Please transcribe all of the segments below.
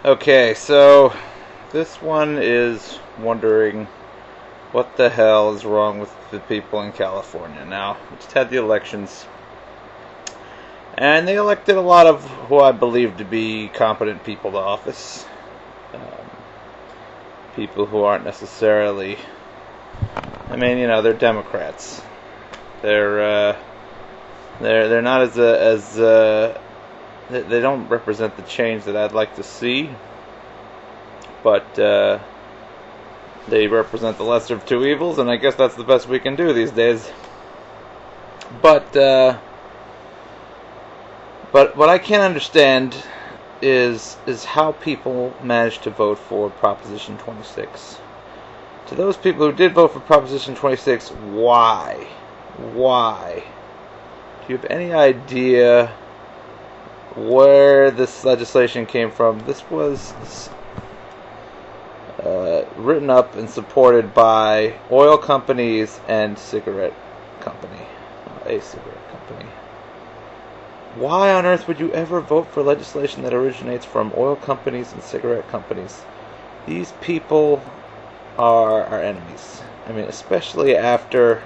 Okay, so this one is wondering what the hell is wrong with the people in California. Now, we just had the elections, and they elected a lot of who I believe to be competent people to office. People who aren't necessarily, they're Democrats. They're not they don't represent the change that I'd like to see, but they represent the lesser of two evils, and I guess that's the best we can do these days. But what I can't understand is how people manage to vote for Proposition 26. To those people who did vote for Proposition 26, why? Why? Do you have any idea where this legislation came from? This was written up and supported by oil companies and cigarette company, a cigarette company. Why on earth would you ever vote for legislation that originates from oil companies and cigarette companies? These people are our enemies. Especially after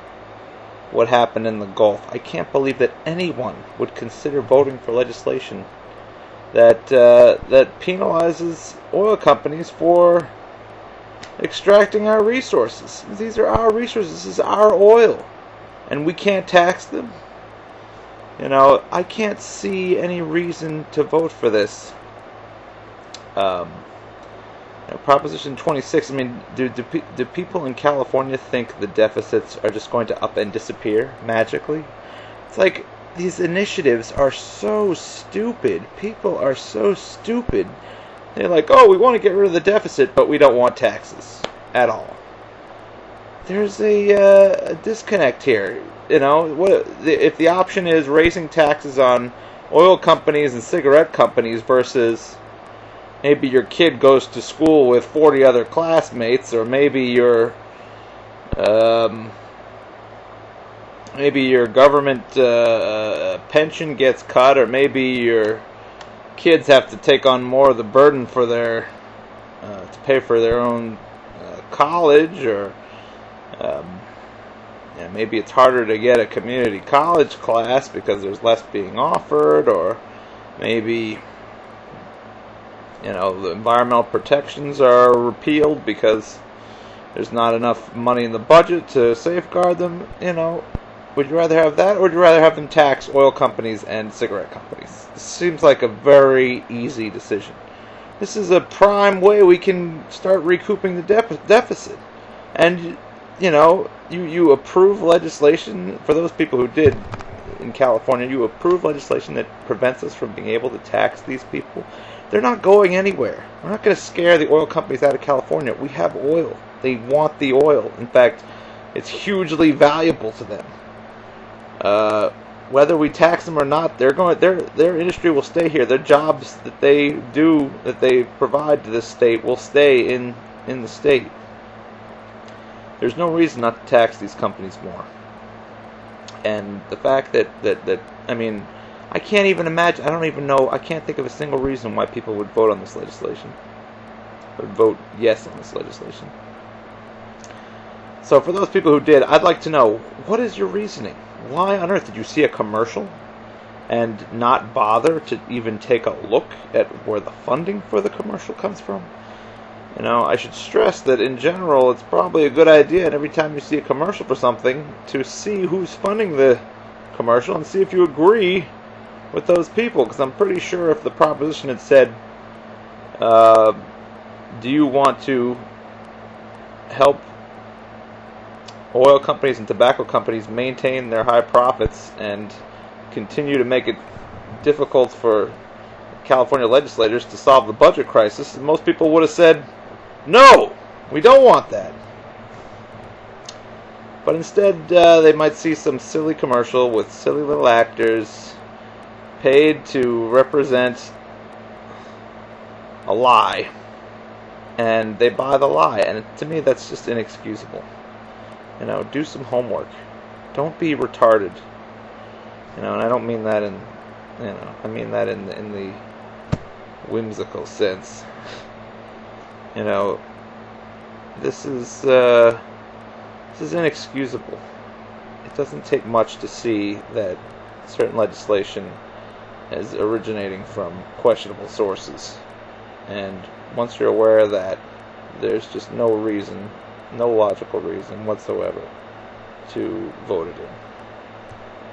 what happened in the Gulf. I can't believe that anyone would consider voting for legislation that penalizes oil companies for extracting our resources. These are our resources. This is our oil, and we can't tax them. I can't see any reason to vote for this. Proposition 26, do people in California think the deficits are just going to up and disappear magically? It's like, these initiatives are so stupid. People are so stupid. They're like, oh, we want to get rid of the deficit, but we don't want taxes at all. There's a disconnect here. If the option is raising taxes on oil companies and cigarette companies versus maybe your kid goes to school with 40 other classmates, or maybe your government pension gets cut, or maybe your kids have to take on more of the burden for their to pay for their own college, or maybe it's harder to get a community college class because there's less being offered, or maybe the environmental protections are repealed because there's not enough money in the budget to safeguard them. Would you rather have that, or would you rather have them tax oil companies and cigarette companies? This seems like a very easy decision. This is a prime way we can start recouping the deficit. And, you approve legislation, for those people who did in California, you approve legislation that prevents us from being able to tax these people. They're not going anywhere. We're not going to scare the oil companies out of California. We have oil. They want the oil. In fact, it's hugely valuable to them. Whether we tax them or not, their industry will stay here. Their jobs that they do, that they provide to this state, will stay in the state. There's no reason not to tax these companies more. And the fact that I can't even imagine, I can't think of a single reason why people would vote on this legislation. Would vote yes on this legislation. So for those people who did, I'd like to know, what is your reasoning? Why on earth did you see a commercial and not bother to even take a look at where the funding for the commercial comes from? I should stress that in general, it's probably a good idea, and every time you see a commercial for something, to see who's funding the commercial and see if you agree with those people, because I'm pretty sure if the proposition had said, do you want to help oil companies and tobacco companies maintain their high profits and continue to make it difficult for California legislators to solve the budget crisis, most people would have said, no, we don't want that. But instead, they might see some silly commercial with silly little actors paid to represent a lie, and they buy the lie, and to me that's just inexcusable. Do some homework. Don't be retarded. And I don't mean that in I mean that in the whimsical sense. You know, this is inexcusable. It doesn't take much to see that certain legislation is originating from questionable sources. And once you're aware of that, there's just no reason, no logical reason whatsoever to vote it in.